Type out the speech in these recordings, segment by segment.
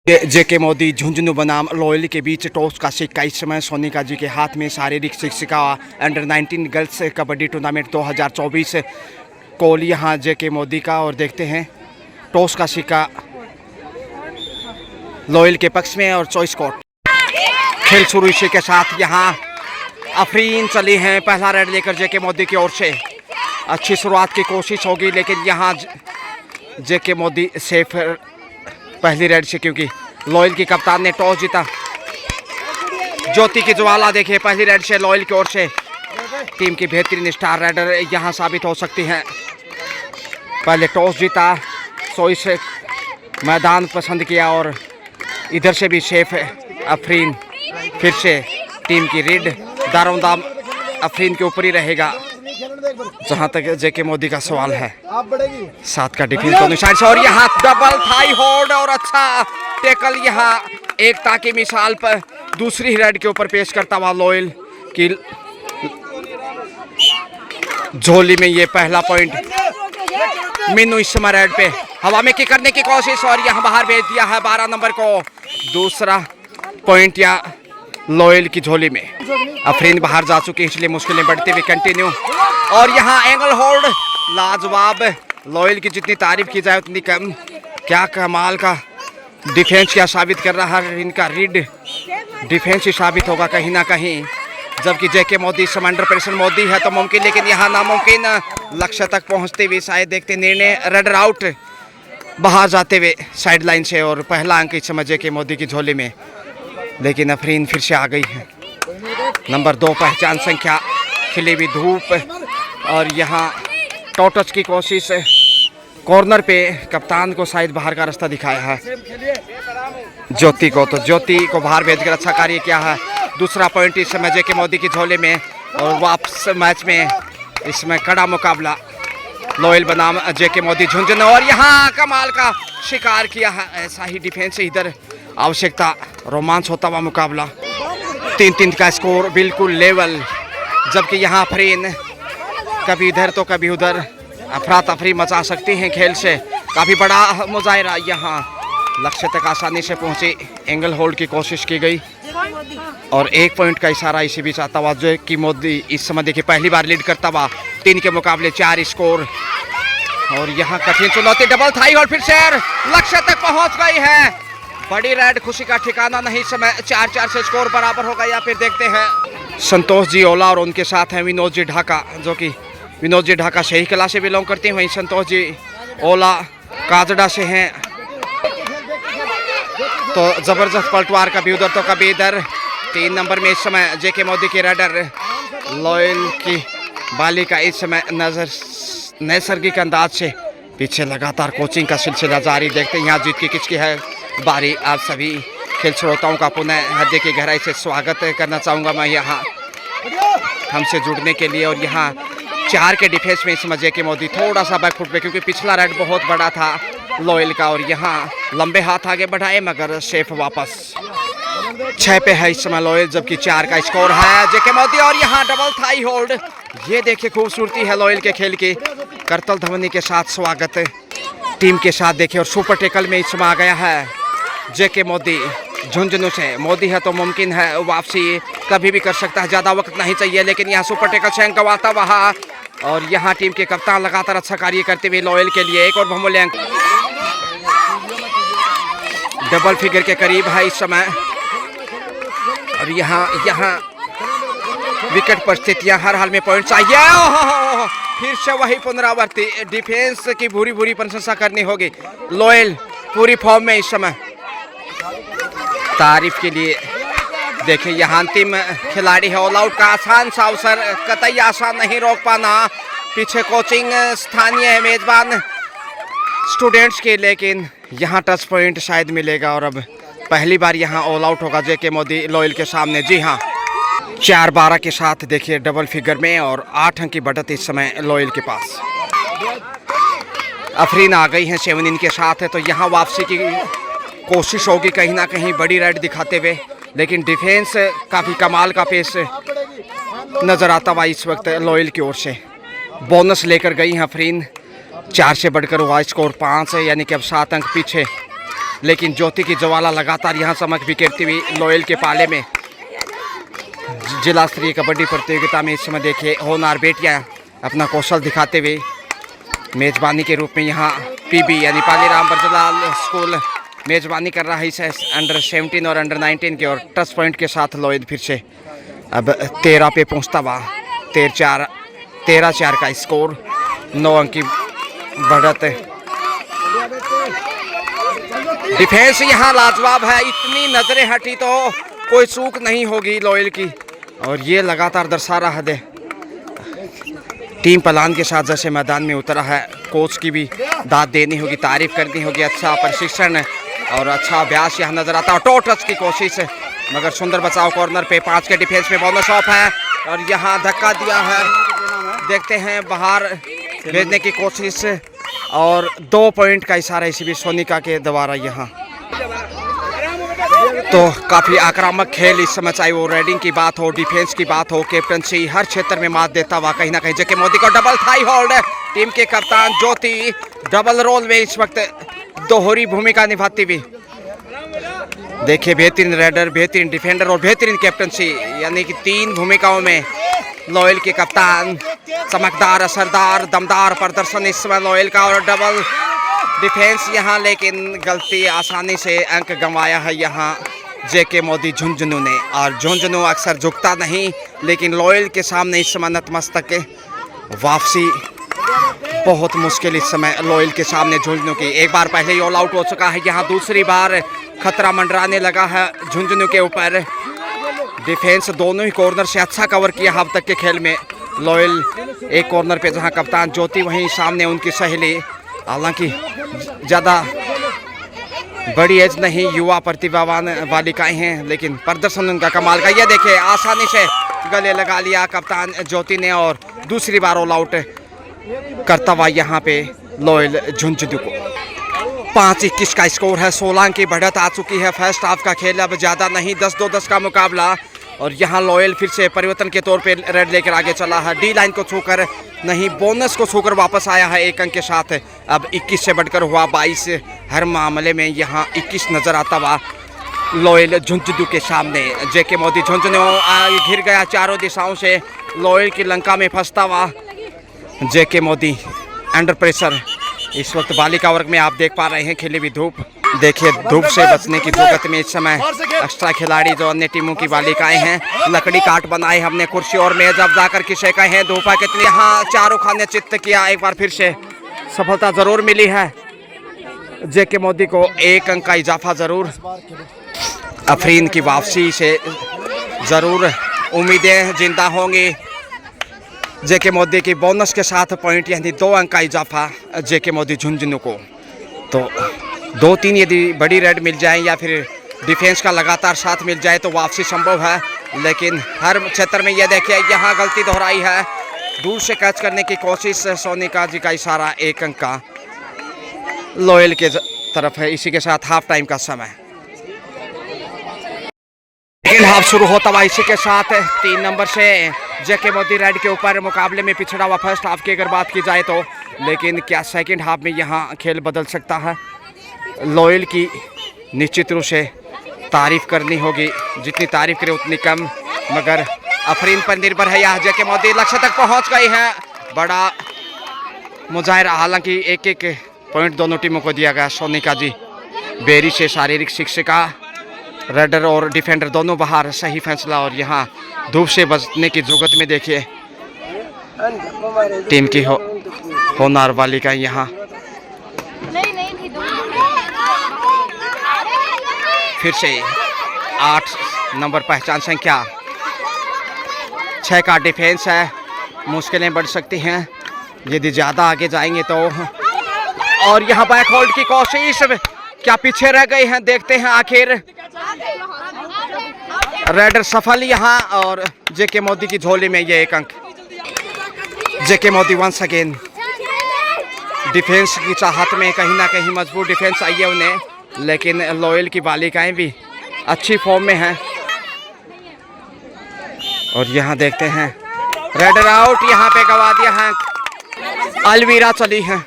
जेके मोदी झुंझुनू बनाम लॉयल के बीच टॉस का सिक्का इस समय सोनिका जी के हाथ में। शारीरिक शिक्षिका under 19 girls kabaddi tournament 2024 call यहाँ जेके मोदी का। और देखते हैं टॉस का सिक्का लॉयल के पक्ष में और चॉइस कोर्ट। खेल शुरू इसी के साथ यहाँ अफरीन चली हैं पहला रेड लेकर जेके मोदी की ओर से। अच्छी शुरुआत की कोशिश होगी लेकिन यहाँ जेके मोदी सेफ पहली रेड से, क्योंकि लॉयल की कप्तान ने टॉस जीता। ज्योति की ज्वाला देखिए पहली रेड से लॉयल की ओर से। टीम की बेहतरीन स्टार रेडर यहां साबित हो सकती हैं। पहले टॉस जीता, चॉइस मैदान पसंद किया और इधर से भी सेफ अफरीन। फिर से टीम की रीड दारोमदार अफरीन के ऊपर ही रहेगा जहां तक जेके मोदी का सवाल है। 7 का डिफेंस दोनों साइड से और यहाँ डबल थाई होल्ड और अच्छा टेकल यहाँ एकता की मिसाल पर दूसरी रेड के ऊपर पेश करता हुआ लॉयल की झोली में ये पहला पॉइंट। मीनू इस समय रेड पे हवा में किक करने की कोशिश और यहाँ बाहर भेज दिया है 12 नंबर को। दूसरा पॉइंट या लॉयल की झोली में। अफरीन बाहर जा चुकी है इसलिए मुश्किलें बढ़ती हुई कंटिन्यू। और यहाँ एंगल होल्ड लाजवाब। लॉयल की जितनी तारीफ की जाए उतनी कम। क्या कमाल का डिफेंस क्या साबित कर रहा है इनका। रीड डिफेंस ही साबित होगा कहीं ना कहीं। जबकि जेके मोदी इस समय अंडर प्रेशर मोदी है तो मुमकिन, लेकिन यहाँ नामुमकिन। लक्ष्य तक पहुँचते हुए शायद देखते निर्णय रेडर आउट बाहर जाते हुए साइड लाइन से। और पहला अंक इस समय जेके मोदी की झोली में, लेकिन अफरीन फिर से आ गई है। नंबर 2 पहचान संख्या खिली हुई धूप और यहाँ टॉटच की कोशिश। कॉर्नर पे कप्तान को शायद बाहर का रास्ता दिखाया है ज्योति को, तो ज्योति को बाहर भेजकर अच्छा कार्य किया है। दूसरा पॉइंट इस समय जेके मोदी की झोले में। और वापस मैच में इसमें कड़ा मुकाबला लॉयल बनाम जेके मोदी झुंझुनू। और यहाँ कमाल का शिकार किया है। ऐसा ही डिफेंस इधर आवश्यकता। रोमांच होता हुआ मुकाबला। 3-3 का स्कोर बिल्कुल लेवल। जबकि यहाँ अफरीन कभी इधर तो कभी उधर अफरा तफरी मचा सकती हैं खेल से। काफ़ी बड़ा मुजाहिरा। यहाँ लक्ष्य तक आसानी से पहुँची। एंगल होल्ड की कोशिश की गई और 1 पॉइंट का इशारा इसी बीच आता हुआ जो कि मोदी इस समय देखिए पहली बार लीड करता हुआ। 3 के मुकाबले 4 स्कोर। और यहाँ कठिन चुनौती डबल थाई होल्ड फिर से लक्ष्य तक पहुँच गई है। बड़ी रेड खुशी का ठिकाना नहीं। समय 4-4 से स्कोर बराबर होगा या फिर देखते हैं। संतोष जी ओला और उनके साथ हैं विनोद जी ढाका, जो कि विनोद जी ढाका शही कला से बिलोंग करते हैं। वहीं संतोष जी ओला काजड़ा से हैं। तो जबरदस्त पलटवार कभी उधर तो कभी इधर। 3 नंबर में इस समय जेके मोदी की रेडर लॉयल की बालिका इस समय नैसर्गिक अंदाज से पीछे लगातार कोचिंग का सिलसिला जारी। देखते हैं यहाँ जीत की किसकी है बारी। आप सभी खेल श्रोताओं का पुनः हृदय की गहराई से स्वागत करना चाहूँगा मैं यहाँ हमसे जुड़ने के लिए। और यहाँ 4 के डिफेंस में इस समय जेके मोदी थोड़ा सा बैकफुट पे, क्योंकि पिछला रेड बहुत बड़ा था लॉयल का। और यहाँ लंबे हाथ आगे बढ़ाए मगर सेफ वापस। 6 पे है इस समय लॉयल, जबकि 4 का स्कोर है जेके मोदी। और यहाँ डबल थाई होल्ड। ये देखिए खूबसूरती है लॉयल के खेल की। करतल ध्वनि के साथ स्वागत टीम के साथ देखिए। और सुपर टेकल में इस समय आ गया है जेके मोदी झुंझुनू से। मोदी है तो मुमकिन है वापसी कभी भी कर सकता है, ज़्यादा वक्त नहीं चाहिए। लेकिन यहाँ सुपर टेकल से अंक आता वहाँ। और यहाँ टीम के कप्तान लगातार अच्छा कार्य करते हुए लॉयल के लिए एक और बहुमूल्य अंक। डबल फिगर के करीब है इस समय। और यहाँ विकेट परिस्थितियाँ हर हाल में पॉइंट चाहिए। फिर से वही पुनरावृत्ति। डिफेंस की भूरी प्रशंसा करनी होगी। लॉयल पूरी फॉर्म में इस समय। तारीफ के लिए देखिए यहाँ अंतिम खिलाड़ी है। ऑल आउट का आसान सा अवसर, कतई आसान नहीं रोक पाना। पीछे कोचिंग स्थानीय मेजबान स्टूडेंट्स के, लेकिन यहाँ टच पॉइंट शायद मिलेगा। और अब पहली बार यहाँ ऑल आउट होगा जेके मोदी लॉयल के सामने। जी हाँ, 4-12 के साथ देखिए डबल फिगर में। और 8 अंक की बढ़त इस समय लॉयल के पास। अफरीन आ गई हैं 7 के साथ है, तो यहाँ वापसी की कोशिश होगी कहीं ना कहीं बड़ी रेड दिखाते हुए। लेकिन डिफेंस काफ़ी कमाल का पेश नज़र आता हुआ इस वक्त लॉयल की ओर से। बोनस लेकर गई हैं अफरीन। 4 से बढ़कर हुआ स्कोर 5 है, यानी कि अब 7 अंक पीछे लेकिन ज्योति की ज्वाला लगातार यहाँ चमक बिखेरती हुई लॉयल के पाले में। जिला स्तरीय कबड्डी प्रतियोगिता में इस समय देखिए होनहार बेटियाँ अपना कौशल दिखाते हुए मेज़बानी के रूप में यहाँ पीबी यानी पालीराम बरजलाल स्कूल मेज़बानी कर रहा है इस अंडर 17 और अंडर 19 के। और टच पॉइंट के साथ लॉयल फिर से अब 13 पे पहुँचता हुआ 13-4 का स्कोर, 9 अंक की बढ़त। डिफेंस यहाँ लाजवाब है, इतनी नजरें हटी तो कोई चूक नहीं होगी लॉयल की। और ये लगातार दर्शा रहा है टीम प्लान के साथ जैसे मैदान में उतरा है। कोच की भी दाद देनी होगी, तारीफ करनी होगी। अच्छा प्रशिक्षण और अच्छा अभ्यास यहाँ नजर आता है। टो टच की कोशिश मगर सुंदर बचाव। कॉर्नर पे 5 के डिफेंस में बोनस ऑफ है और यहाँ धक्का दिया है, देखते हैं बाहर भेजने की कोशिश। और 2 पॉइंट का इशारा इसी भी सोनिका के द्वारा यहाँ। तो काफ़ी आक्रामक खेल इस समय, चाहे वो रेडिंग की बात हो, डिफेंस की बात हो, कैप्टनसी हर क्षेत्र में मात देता हुआ कहीं ना कहीं जेके मोदी को डबल थाई होल्ड। टीम के कप्तान ज्योति डबल रोल में इस वक्त दोहरी भूमिका निभाती हुई। देखिए बेहतरीन रेडर, बेहतरीन डिफेंडर और बेहतरीन कैप्टनसी, यानी कि 3 भूमिकाओं में लॉयल के कप्तान। चमकदार, असरदार, दमदार प्रदर्शन इस समय लॉयल का। और डबल डिफेंस यहाँ, लेकिन गलती, आसानी से अंक गंवाया है यहाँ जेके मोदी झुंझुनू ने। और झुंझुनू अक्सर झुकता नहीं, लेकिन लॉयल के सामने इस समय नतमस्तक है। वापसी बहुत मुश्किल इस समय लॉयल के सामने झुंझुनू की। एक बार पहले ही ऑल आउट हो चुका है, यहाँ दूसरी बार खतरा मंडराने लगा है झुंझुनू के ऊपर। डिफेंस दोनों ही कॉर्नर से अच्छा कवर किया अब तक के खेल में लॉयल। एक कॉर्नर पे जहां कप्तान ज्योति, वहीं सामने उनकी सहेली, हालांकि ज़्यादा बड़ी एज नहीं, युवा प्रतिभावान बालिकाएं हैं, लेकिन प्रदर्शन उनका कमाल का। ये देखिए आसानी से गले लगा लिया कप्तान ज्योति ने और दूसरी बार ऑल आउट करता हुआ यहाँ पे लॉयल झुंझुनू को। 5-21 का स्कोर है, 16 की बढ़त आ चुकी है। फर्स्ट हाफ का खेल अब ज़्यादा नहीं, 10-2-10 का मुकाबला। और यहाँ लॉयल फिर से परिवर्तन के तौर पे रेड लेकर आगे चला है। डी लाइन को छूकर नहीं, बोनस को छूकर वापस आया है 1 अंक के साथ। अब 21 से बढ़कर हुआ 22। हर मामले में यहाँ 21 नजर आता हुआ लॉयल झुंझुनू के सामने। जेके मोदी झुंझुनू घिर गया चारों दिशाओं से, लॉयल की लंका में फंसता हुआ जेके मोदी अंडर प्रेशर। इस वक्त बालिका वर्ग में आप देख पा रहे हैं खिली हुई धूप। देखिए धूप से बचने की जरूरत में इस समय एक्स्ट्रा खिलाड़ी जो अन्य टीमों की बालिकाएं हैं, लकड़ी काट बनाए हमने कुर्सी और मेज अब जाकर किसे कहें। धूपा कितनी, यहाँ चारों खाने चित्त किया। एक बार फिर से सफलता जरूर मिली है जेके मोदी को, 1 अंक का इजाफा जरूर। अफरीन की वापसी से जरूर उम्मीदें जिंदा होंगी। जेके मोदी की बोनस के साथ पॉइंट, यानी 2 अंक का इजाफा जेके मोदी झुंझुनू को। तो 2-3 यदि बड़ी रेड मिल जाए या फिर डिफेंस का लगातार साथ मिल जाए तो वापसी संभव है, लेकिन हर क्षेत्र में ये देखिए यहाँ गलती दोहराई है। दूर से कैच करने की कोशिश, सोनिका जी का इशारा, 1 अंक का लॉयल के तरफ है। इसी के साथ हाफ टाइम का समय, सेकेंड हाफ शुरू होता हुआ इसी के साथ 3 नंबर से जेके मोदी रेड के ऊपर मुकाबले में पिछड़ा हुआ फर्स्ट हाफ की अगर बात की जाए तो। लेकिन क्या सेकंड हाफ में यहाँ खेल बदल सकता है? लॉयल की निश्चित रूप से तारीफ करनी होगी, जितनी तारीफ करे उतनी कम, मगर अफरीन पर निर्भर है। यहाँ जेके मोदी लक्ष्य तक पहुँच गई है। बड़ा मुजाहिरा, हालांकि 1-1 पॉइंट दोनों टीमों को दिया गया। सोनिका जी बेरी से शारीरिक शिक्षिका, रेडर और डिफेंडर दोनों बाहर, सही फैसला। और यहाँ धूप से बचने की जरूरत में देखिए टीम की होनहार बालिका यहाँ फिर से 8 नंबर पहचान संख्या 6 का डिफेंस है। मुश्किलें बढ़ सकती हैं यदि ज़्यादा आगे जाएंगे तो। और यहाँ बैक होल्ड की कोशिश, क्या पीछे रह गए हैं? देखते हैं आखिर। रेडर सफल यहाँ और जेके मोदी की झोली में ये 1 अंक। जेके मोदी वंस अगेन डिफेंस की चाहत में, कहीं ना कहीं मजबूत डिफेंस आई है उन्हें, लेकिन लॉयल की बालिकाएं भी अच्छी फॉर्म में हैं। और यहाँ देखते हैं रेडर आउट, यहाँ पे गवा दिया है। अलवीरा चली है,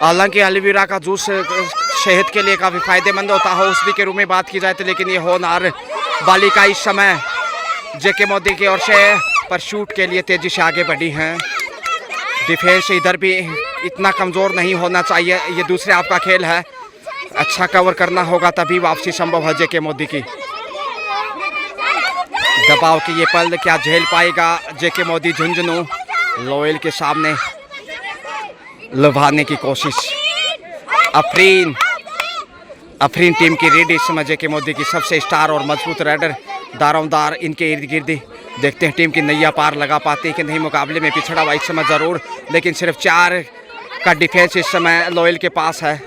हालांकि अलवीरा का जूस सेहत के लिए काफ़ी फायदेमंद होता है उसकी के रूप में बात की जाए तो। लेकिन ये होनहार बालिका इस समय जेके मोदी की ओर से परशूट के लिए तेजी से आगे बढ़ी हैं। डिफेंस इधर भी इतना कमज़ोर नहीं होना चाहिए, ये दूसरे हाफ का खेल है, अच्छा कवर करना होगा तभी वापसी संभव है जेके मोदी की। दबाव की ये पल क्या झेल पाएगा जेके मोदी झुंझुनू, लोयल के सामने लुभाने की कोशिश। अफरीन टीम की रीड इस समय जेके मोदी की सबसे स्टार और मजबूत राइडर दारोमदार इनके इर्द गिर्द। देखते हैं टीम की नैया पार लगा पाती है कि नहीं। मुकाबले में पिछड़ा हुआ इस समय ज़रूर, लेकिन सिर्फ 4 का डिफेंस इस समय लोयल के पास है।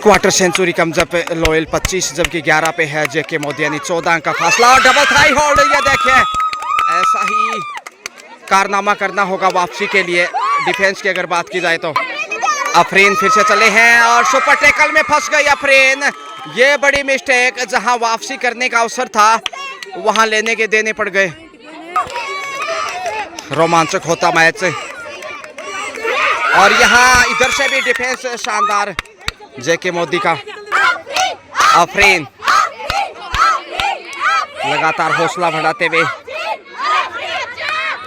क्वार्टर सेंचुरी कम जब लोयल 25 जबकि 11 पे है जेके मोदी, यानी 14 का फासला। और डबल थाई होल्ड, ये देखिए ऐसा ही कारनामा करना होगा वापसी के लिए डिफेंस की अगर बात की जाए तो। अफरीन फिर से चले हैं और सुपर टैकल में फंस गई अफरीन, ये बड़ी मिस्टेक। जहां वापसी करने का अवसर था वहां लेने के देने पड़ गए। रोमांचक होता मैच और यहां इधर से भी डिफेंस शानदार जेके मोदी का। अफरीन लगातार हौसला बढ़ाते हुए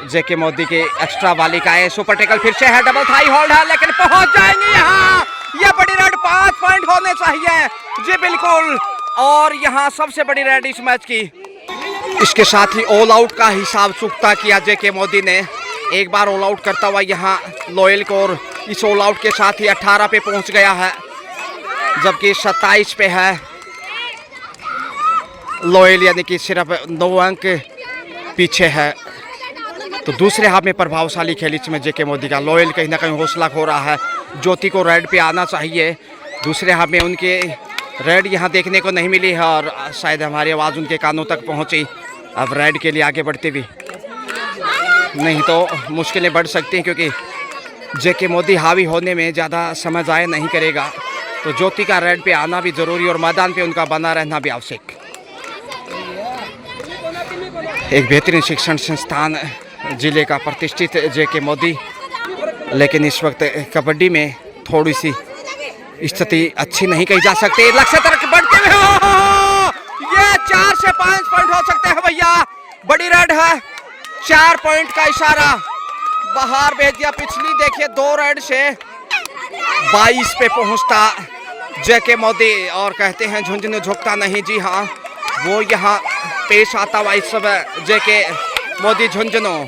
जेके मोदी के एक्स्ट्रा बालिकाएं। सुपर टैकल फिर से है, डबल थाई होल्ड है लेकिन पहुंच जाएंगे यहाँ। ये बड़ी रेड, 5 पॉइंट होने चाहिए जी बिल्कुल। और यहाँ सबसे बड़ी रेड इस मैच की। इसके साथ ही ऑल आउट का हिसाब चुकता किया जेके मोदी ने, एक बार ऑल आउट करता हुआ यहाँ लोयल को, और इस ऑल आउट के साथ ही 18 पे पहुंच गया है जबकि 27 पे है लोयल, यानी कि सिर्फ 9 अंक पीछे है। तो दूसरे हाफ में प्रभावशाली खेल इसमें जेके मोदी का। लोयल कहीं ना कहीं हौसला खो रहा है, ज्योति को रेड पे आना चाहिए। दूसरे हाफ में उनके रेड यहाँ देखने को नहीं मिली है और शायद हमारी आवाज़ उनके कानों तक पहुँची। अब रेड के लिए आगे बढ़ते भी नहीं तो मुश्किलें बढ़ सकती हैं, क्योंकि जेके मोदी हावी होने में ज़्यादा समय ज़ाया नहीं करेगा। तो ज्योति का रेड पे आना भी ज़रूरी और मैदान पे उनका बना रहना भी आवश्यक। एक बेहतरीन शिक्षण संस्थान जिले का प्रतिष्ठित जेके मोदी, लेकिन इस वक्त कबड्डी में थोड़ी सी स्थिति अच्छी नहीं कही जा सकती। लक्ष्य तरफ बढ़ते हुए ये 4 से 5 पॉइंट हो सकते हैं भैया। बड़ी रेड है, 4 पॉइंट का इशारा बाहर भेज दिया। पिछली देखिए 2 रेड से 22 पे पहुंचता जेके मोदी, और कहते हैं झुंझुनू झुकता नहीं। जी हाँ, वो यहाँ पेश आता हुआ इस समय जेके मोदी झुंझुनू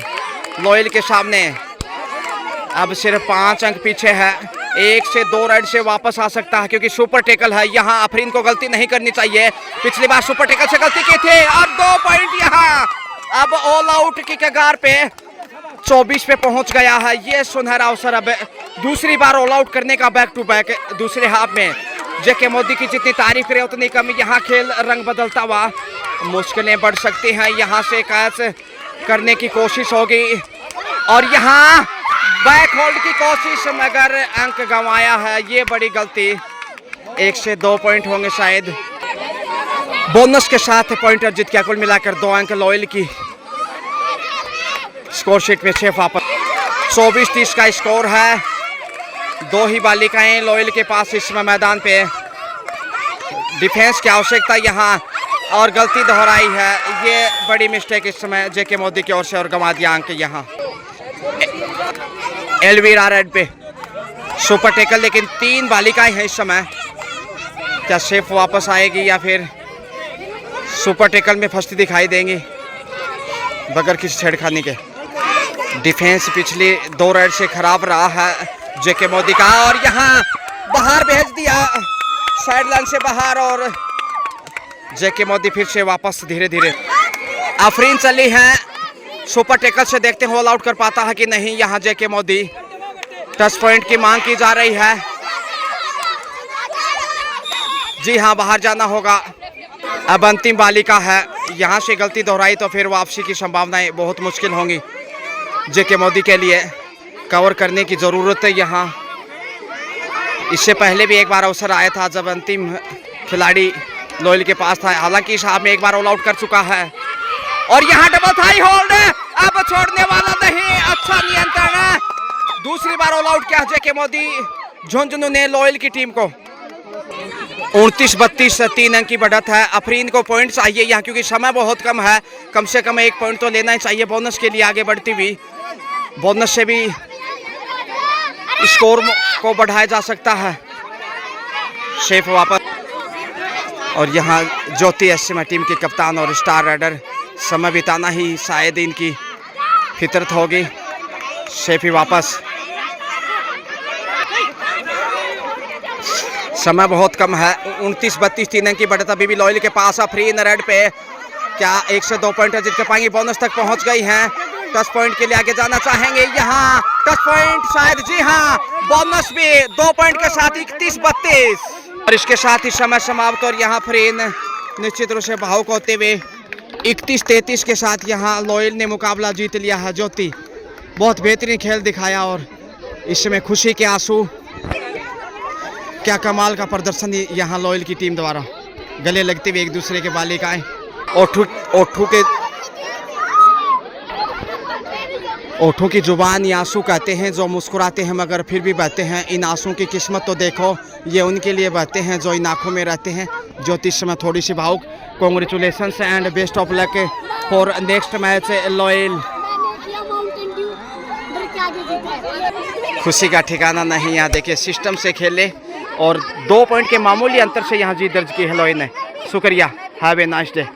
लोयल के सामने। अब सिर्फ 5 अंक पीछे है, 1 से 2 रेड से वापस आ सकता है क्योंकि सुपर टैकल है। यहाँ अफरीन को गलती नहीं करनी चाहिए, पिछली बार सुपर टैकल से गलती की थी। और 2 पॉइंट यहाँ अब ऑल आउट की कगार पे 24 पे पहुंच गया है। ये सुनहरा अवसर अब दूसरी बार ऑल आउट करने का बैक टू बैक दूसरे हाफ में। जेके मोदी की जितनी तारीफ करे उतनी कम। यहाँ खेल रंग बदलता हुआ, मुश्किलें बढ़ सकती हैं। यहाँ से कैच करने की कोशिश होगी और यहाँ बैक होल्ड की कोशिश, मगर अंक गंवाया है। ये बड़ी गलती। 1 से 2 पॉइंट होंगे शायद बोनस के साथ पॉइंटर जीत गया। कुल मिलाकर 2 अंक लोयल की स्कोर शीट में 6 वापस। 24-30 का स्कोर है। 2 ही बालिकाएं लोयल के पास इस मैदान पे। डिफेंस की आवश्यकता यहाँ और गलती दोहराई है। ये बड़ी मिस्टेक इस समय जेके मोदी की ओर से और गंवा दिया अंक यहाँ। एलवीरा रेड पे सुपर टैकल, लेकिन 3 बालिकाएं हैं इस समय। क्या सेफ वापस आएगी या फिर सुपर टैकल में फंसती दिखाई देंगी बगैर किसी छेड़खानी के। डिफेंस पिछली 2 रेड से खराब रहा है जेके मोदी का, और यहाँ बाहर भेज दिया साइड लाइन से बाहर। और जेके मोदी फिर से वापस धीरे धीरे। अफरीन चली है सुपर टैकल से, देखते हैं ऑल आउट कर पाता है कि नहीं। यहाँ जेके मोदी टच पॉइंट की मांग की जा रही है। जी हाँ, बाहर जाना होगा। अब अंतिम बालिका है, यहाँ से गलती दोहराई तो फिर वापसी की संभावनाएं बहुत मुश्किल होंगी जेके मोदी के लिए। कवर करने की ज़रूरत है यहाँ। इससे पहले भी एक बार अवसर आया था जब अंतिम खिलाड़ी लोयल के पास था, हालांकि साहब में एक बार ऑल आउट कर चुका है। और यहाँ डबल थाई होल्ड, अब छोड़ने वाला नहीं। अच्छा नियंत्रण है। दूसरी बार ऑल आउट किया जेके मोदी झुंझुनू ने लोयल की टीम को। 29-32 3 अंक की बढ़त है। अफरीन को पॉइंट चाहिए यहाँ क्योंकि समय बहुत कम है, कम से कम 1 पॉइंट तो लेना ही चाहिए बोनस के लिए आगे बढ़ती हुई। बोनस से भी स्कोर को बढ़ाया जा सकता है। शेफ वापस और यहाँ ज्योति एसएम टीम के कप्तान और स्टार राइडर, समय बिताना ही शायद इनकी फितरत होगी। शेफ ही वापस, समय बहुत कम है। 29-32 3 अंक की बढ़त अभी भी लॉयल के पास। अफरीन रेड पे क्या 1 से 2 पॉइंट जीत कर पाएंगे, बोनस तक पहुंच गई हैं। टच पॉइंट के लिए आगे जाना चाहेंगे, यहाँ टच पॉइंट शायद, जी हाँ, बोनस भी 2 पॉइंट के साथ 31-32 और इसके साथ ही समय समाप्त। और यहाँ अफरीन निश्चित रूप से भावुक होते हुए 31-33 के साथ यहाँ लॉयल ने मुकाबला जीत लिया है। ज्योति बहुत बेहतरीन खेल दिखाया और इसमें खुशी के आंसू, क्या कमाल का प्रदर्शन यहाँ लॉयल की टीम द्वारा। गले लगते हुए एक दूसरे के बालिकाएं, ओठों की जुबान ये आंसू कहते हैं जो मुस्कुराते हैं मगर फिर भी बहते हैं। इन आंसू की किस्मत तो देखो, ये उनके लिए बहते हैं जो इन आंखों में रहते हैं। ज्योति समय थोड़ी सी भावुक। Congratulations and best of luck for next match loyal. खुशी का ठिकाना नहीं, यहाँ देखिए सिस्टम से खेले और 2 पॉइंट के मामूली अंतर से यहाँ जीत दर्ज की है लॉयल ने। शुक्रिया, हैव ए नाइस डे।